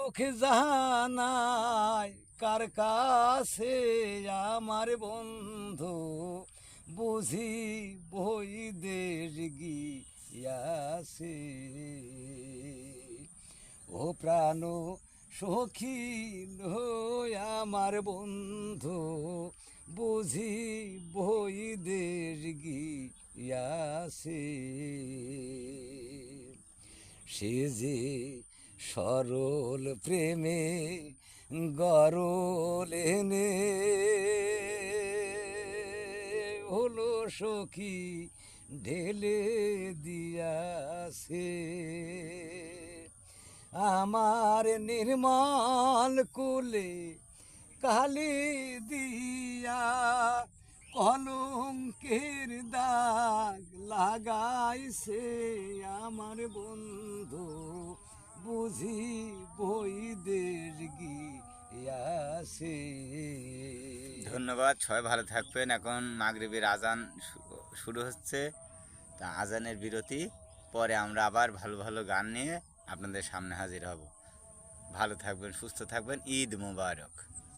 দুঃখ জানাই কার কাছে আমার বন্ধু, বুঝি বই দেশ গিয়াছে। ও প্রাণ সখী লো আমার বন্ধু, বুঝি বই দেশ গিয়াছে। সে যে সরল প্রেমে গরল এনে হলো সখী ঢেলে দিয়াছে। আমার নির্মল কুলে কালি দিয়া কলঙ্কের দাগ লাগাইছে আমার বন্ধু, বুঝি বই দেশ গিয়াছে। ধন্যবাদ, সবাই ভালো থাকবেন। এখন মাগরিবের আজান শুরু হচ্ছে, তা আজানের বিরতি, পরে আমরা আবার ভালো ভালো গান নিয়ে আপনাদের সামনে হাজির হব। ভালো থাকবেন, সুস্থ থাকবেন। ঈদ মুবারক।